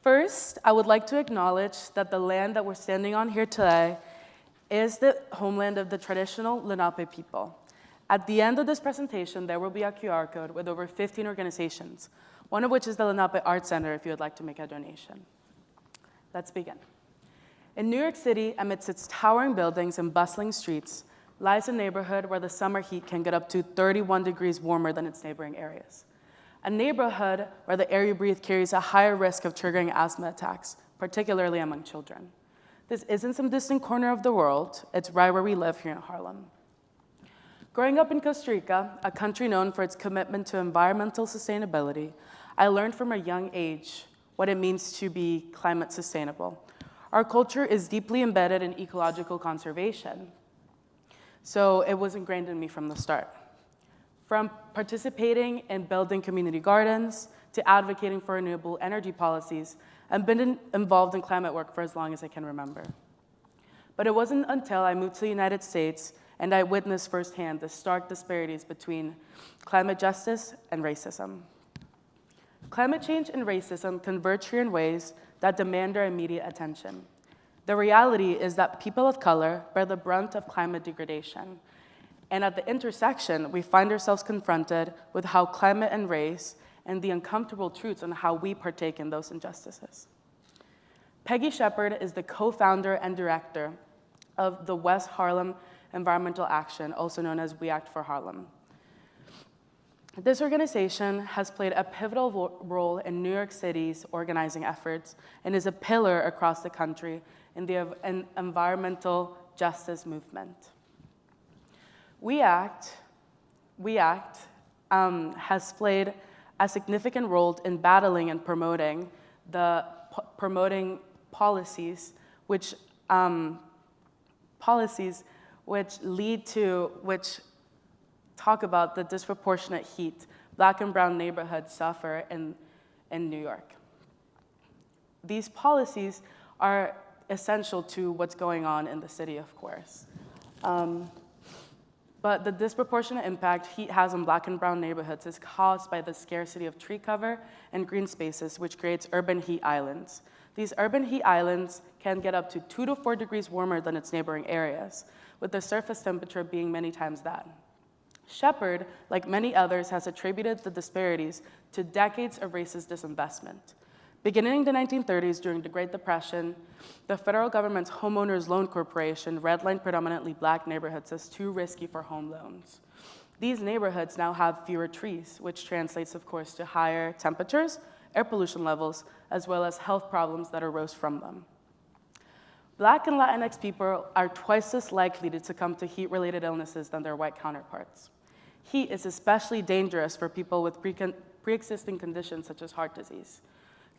First, I would like to acknowledge that the land that we're standing on here today is the homeland of the traditional Lenape people. At the end of this presentation, there will be a QR code with over 15 organizations, one of which is the Lenape Art Center if you would like to make a donation. Let's begin. In New York City, amidst its towering buildings and bustling streets, lies a neighborhood where the summer heat can get up to 31 degrees warmer than its neighboring areas. A neighborhood where the air you breathe carries a higher risk of triggering asthma attacks, particularly among children. This isn't some distant corner of the world, it's right where we live here in Harlem. Growing up in Costa Rica, a country known for its commitment to environmental sustainability, I learned from a young age what it means to be climate sustainable. Our culture is deeply embedded in ecological conservation, so it was ingrained in me from the start. From participating in building community gardens to advocating for renewable energy policies, I've been involved in climate work for as long as I can remember. But it wasn't until I moved to the United States and I witnessed firsthand the stark disparities between climate justice and racism. Climate change and racism converge here in ways that demand our immediate attention. The reality is that people of color bear the brunt of climate degradation. And at the intersection, we find ourselves confronted with how climate and race and the uncomfortable truths on how we partake in those injustices. Peggy Shepard is the co-founder and director of the West Harlem Environmental Action, also known as We Act for Harlem. This organization has played a pivotal role in New York City's organizing efforts and is a pillar across the country in the environmental justice movement. We Act has played a significant role in battling and promoting policies which talk about the disproportionate heat Black and brown neighborhoods suffer in New York. These policies are essential to what's going on in the city, of course. But the disproportionate impact heat has on Black and brown neighborhoods is caused by the scarcity of tree cover and green spaces, which creates urban heat islands. These urban heat islands can get up to 2 to 4 degrees warmer than its neighboring areas, with the surface temperature being many times that. Shepard, like many others, has attributed the disparities to decades of racist disinvestment. Beginning in the 1930s, during the Great Depression, the federal government's Homeowners Loan Corporation redlined predominantly Black neighborhoods as too risky for home loans. These neighborhoods now have fewer trees, which translates, of course, to higher temperatures, air pollution levels, as well as health problems that arose from them. Black and Latinx people are twice as likely to succumb to heat-related illnesses than their white counterparts. Heat is especially dangerous for people with pre-existing conditions such as heart disease.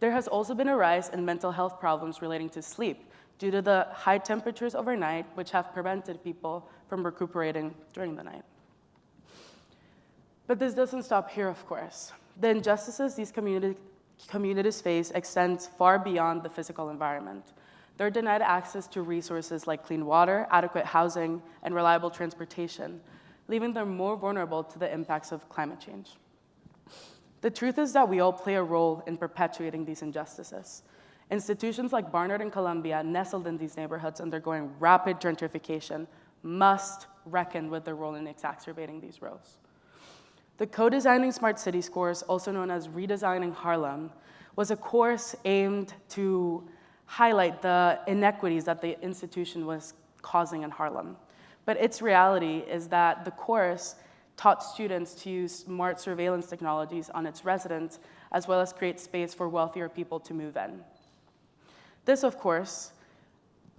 There has also been a rise in mental health problems relating to sleep due to the high temperatures overnight, which have prevented people from recuperating during the night. But this doesn't stop here, of course. The injustices these communities face extends far beyond the physical environment. They're denied access to resources like clean water, adequate housing, and reliable transportation, leaving them more vulnerable to the impacts of climate change. The truth is that we all play a role in perpetuating these injustices. Institutions like Barnard and Columbia, nestled in these neighborhoods undergoing rapid gentrification, must reckon with their role in exacerbating these roles. The Co-Designing Smart City course, also known as Redesigning Harlem, was a course aimed to highlight the inequities that the institution was causing in Harlem. But its reality is that the course taught students to use smart surveillance technologies on its residents, as well as create space for wealthier people to move in. This course,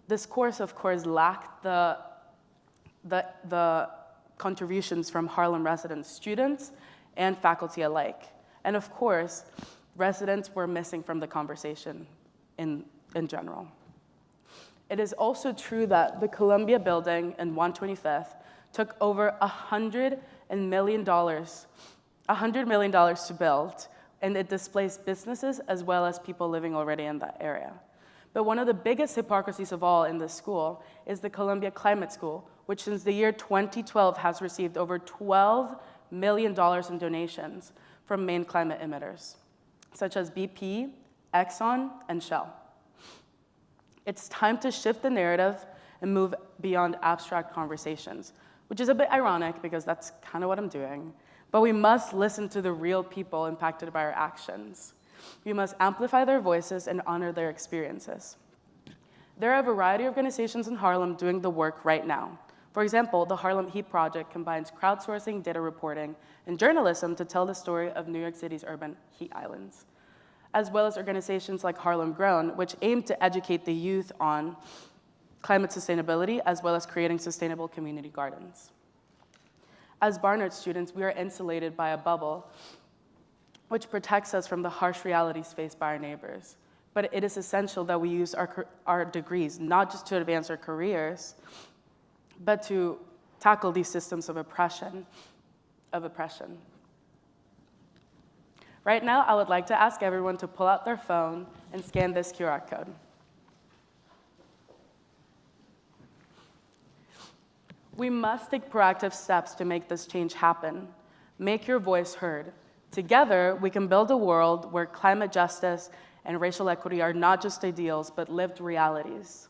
of course, lacked the contributions from Harlem residents, students, and faculty alike. And of course, residents were missing from the conversation in general. It is also true that the Columbia building in 125th took over $100 million to build, and it displaced businesses as well as people living already in that area. But one of the biggest hypocrisies of all in this school is the Columbia Climate School, which since the year 2012 has received over $12 million in donations from main climate emitters, such as BP, Exxon, and Shell. It's time to shift the narrative and move beyond abstract conversations, which is a bit ironic because that's kind of what I'm doing. But we must listen to the real people impacted by our actions. We must amplify their voices and honor their experiences. There are a variety of organizations in Harlem doing the work right now. For example, the Harlem Heat Project combines crowdsourcing, data reporting, and journalism to tell the story of New York City's urban heat islands, as well as organizations like Harlem Grown, which aim to educate the youth on climate sustainability, as well as creating sustainable community gardens. As Barnard students, we are insulated by a bubble which protects us from the harsh realities faced by our neighbors. But it is essential that we use our degrees, not just to advance our careers, but to tackle these systems of oppression. Right now, I would like to ask everyone to pull out their phone and scan this QR code. We must take proactive steps to make this change happen. Make your voice heard. Together, we can build a world where climate justice and racial equity are not just ideals, but lived realities.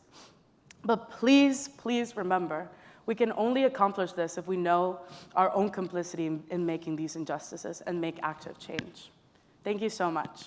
But please, please remember, we can only accomplish this if we know our own complicity in making these injustices and make active change. Thank you so much.